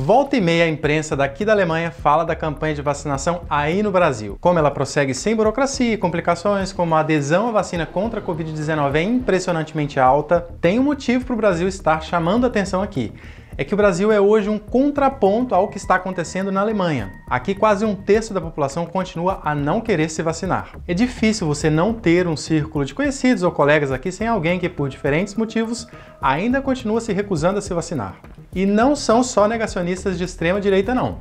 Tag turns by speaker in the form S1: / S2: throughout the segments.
S1: Volta e meia a imprensa daqui da Alemanha fala da campanha de vacinação aí no Brasil. Como ela prossegue sem burocracia e complicações, como a adesão à vacina contra a Covid-19 é impressionantemente alta, tem um motivo para o Brasil estar chamando a atenção aqui. É que o Brasil é hoje um contraponto ao que está acontecendo na Alemanha. Aqui quase um terço da população continua a não querer se vacinar. É difícil você não ter um círculo de conhecidos ou colegas aqui sem alguém que, por diferentes motivos, ainda continua se recusando a se vacinar. E não são só negacionistas de extrema direita, não.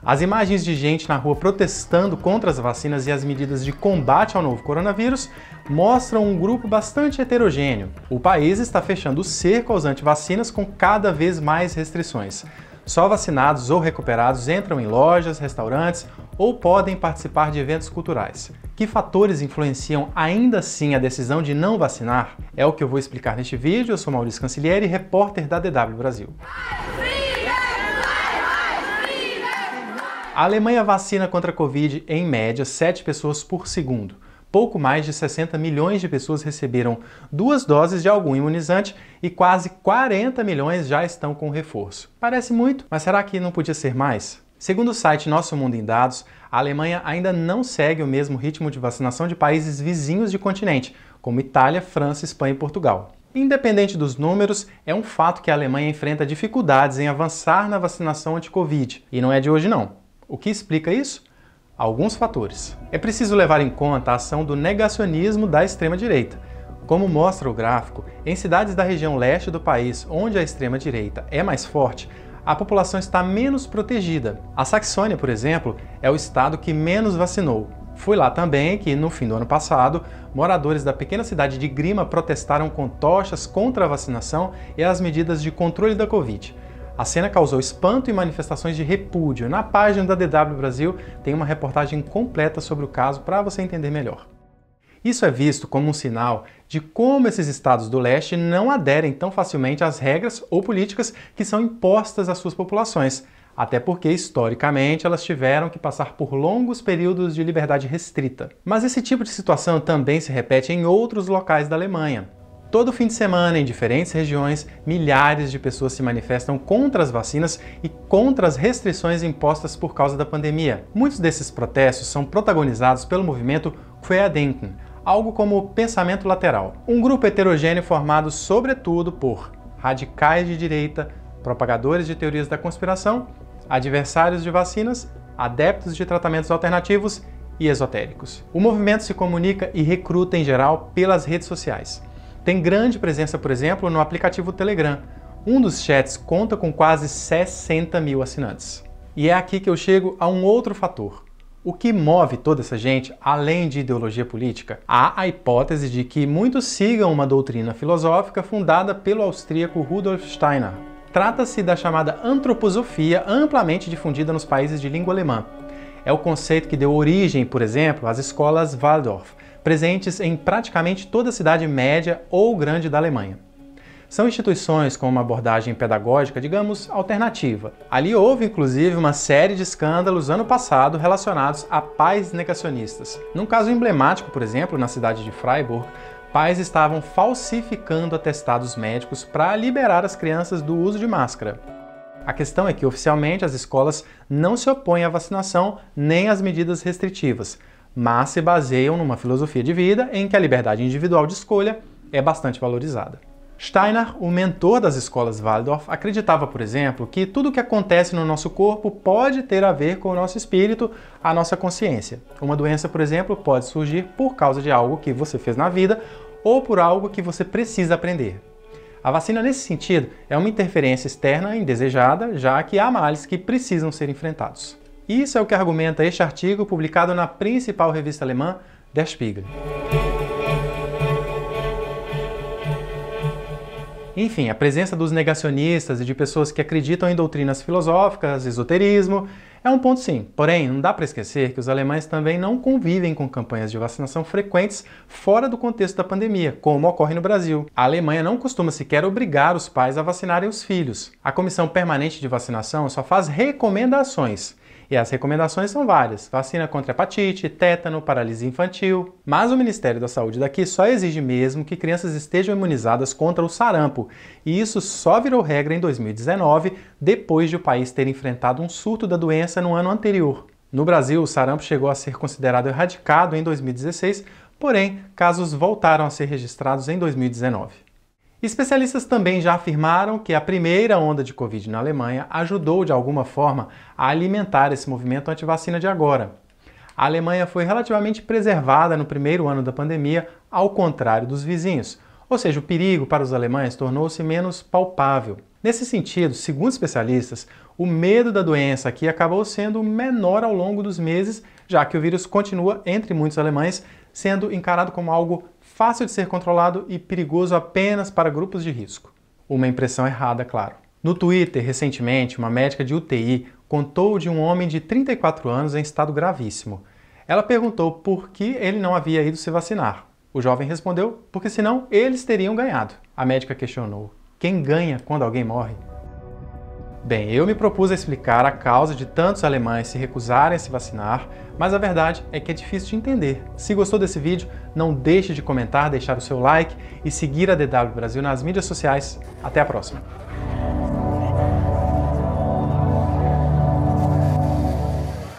S1: As imagens de gente na rua protestando contra as vacinas e as medidas de combate ao novo coronavírus mostram um grupo bastante heterogêneo. O país está fechando o cerco aos antivacinas com cada vez mais restrições. Só vacinados ou recuperados entram em lojas, restaurantes ou podem participar de eventos culturais. Que fatores influenciam ainda assim a decisão de não vacinar? É o que eu vou explicar neste vídeo. Eu sou Maurício Cancellieri, repórter da DW Brasil. A Alemanha vacina contra a Covid em média 7 pessoas por segundo. Pouco mais de 60 milhões de pessoas receberam 2 doses de algum imunizante e quase 40 milhões já estão com reforço. Parece muito, mas será que não podia ser mais? Segundo o site Nosso Mundo em Dados, a Alemanha ainda não segue o mesmo ritmo de vacinação de países vizinhos de continente, como Itália, França, Espanha e Portugal. Independente dos números, é um fato que a Alemanha enfrenta dificuldades em avançar na vacinação anti-Covid. E não é de hoje não. O que explica isso? Alguns fatores. É preciso levar em conta a ação do negacionismo da extrema-direita. Como mostra o gráfico, em cidades da região leste do país, onde a extrema-direita é mais forte, a população está menos protegida. A Saxônia, por exemplo, é o estado que menos vacinou. Foi lá também que, no fim do ano passado, moradores da pequena cidade de Grima protestaram com tochas contra a vacinação e as medidas de controle da Covid. A cena causou espanto e manifestações de repúdio. Na página da DW Brasil tem uma reportagem completa sobre o caso para você entender melhor. Isso é visto como um sinal de como esses estados do leste não aderem tão facilmente às regras ou políticas que são impostas às suas populações, até porque, historicamente, elas tiveram que passar por longos períodos de liberdade restrita. Mas esse tipo de situação também se repete em outros locais da Alemanha. Todo fim de semana, em diferentes regiões, milhares de pessoas se manifestam contra as vacinas e contra as restrições impostas por causa da pandemia. Muitos desses protestos são protagonizados pelo movimento Querdenken, algo como pensamento lateral. Um grupo heterogêneo formado sobretudo por radicais de direita, propagadores de teorias da conspiração, adversários de vacinas, adeptos de tratamentos alternativos e esotéricos. O movimento se comunica e recruta em geral pelas redes sociais. Tem grande presença, por exemplo, no aplicativo Telegram. Um dos chats conta com quase 60 mil assinantes. E é aqui que eu chego a um outro fator. O que move toda essa gente, além de ideologia política? Há a hipótese de que muitos sigam uma doutrina filosófica fundada pelo austríaco Rudolf Steiner. Trata-se da chamada antroposofia, amplamente difundida nos países de língua alemã. É o conceito que deu origem, por exemplo, às escolas Waldorf, presentes em praticamente toda a cidade média ou grande da Alemanha. São instituições com uma abordagem pedagógica, digamos, alternativa. Ali houve, inclusive, uma série de escândalos ano passado relacionados a pais negacionistas. Num caso emblemático, por exemplo, na cidade de Freiburg, pais estavam falsificando atestados médicos para liberar as crianças do uso de máscara. A questão é que, oficialmente, as escolas não se opõem à vacinação nem às medidas restritivas, mas se baseiam numa filosofia de vida em que a liberdade individual de escolha é bastante valorizada. Steiner, o mentor das escolas Waldorf, acreditava, por exemplo, que tudo o que acontece no nosso corpo pode ter a ver com o nosso espírito, a nossa consciência. Uma doença, por exemplo, pode surgir por causa de algo que você fez na vida ou por algo que você precisa aprender. A vacina, nesse sentido, é uma interferência externa indesejada, já que há males que precisam ser enfrentados. Isso é o que argumenta este artigo publicado na principal revista alemã, Der Spiegel. Enfim, a presença dos negacionistas e de pessoas que acreditam em doutrinas filosóficas, esoterismo, é um ponto sim. Porém, não dá para esquecer que os alemães também não convivem com campanhas de vacinação frequentes fora do contexto da pandemia, como ocorre no Brasil. A Alemanha não costuma sequer obrigar os pais a vacinarem os filhos. A Comissão Permanente de Vacinação só faz recomendações. E as recomendações são várias: vacina contra hepatite, tétano, paralisia infantil. Mas o Ministério da Saúde daqui só exige mesmo que crianças estejam imunizadas contra o sarampo. E isso só virou regra em 2019, depois de o país ter enfrentado um surto da doença no ano anterior. No Brasil, o sarampo chegou a ser considerado erradicado em 2016, porém, casos voltaram a ser registrados em 2019. Especialistas também já afirmaram que a primeira onda de Covid na Alemanha ajudou de alguma forma a alimentar esse movimento anti-vacina de agora. A Alemanha foi relativamente preservada no primeiro ano da pandemia, ao contrário dos vizinhos, ou seja, o perigo para os alemães tornou-se menos palpável. Nesse sentido, segundo especialistas, o medo da doença aqui acabou sendo menor ao longo dos meses, já que o vírus continua, entre muitos alemães, sendo encarado como algo fácil de ser controlado e perigoso apenas para grupos de risco. Uma impressão errada, claro. No Twitter, recentemente, uma médica de UTI contou de um homem de 34 anos em estado gravíssimo. Ela perguntou por que ele não havia ido se vacinar. O jovem respondeu porque senão eles teriam ganhado. A médica questionou: quem ganha quando alguém morre? Bem, eu me propus a explicar a causa de tantos alemães se recusarem a se vacinar, mas a verdade é que é difícil de entender. Se gostou desse vídeo, não deixe de comentar, deixar o seu like e seguir a DW Brasil nas mídias sociais. Até a próxima!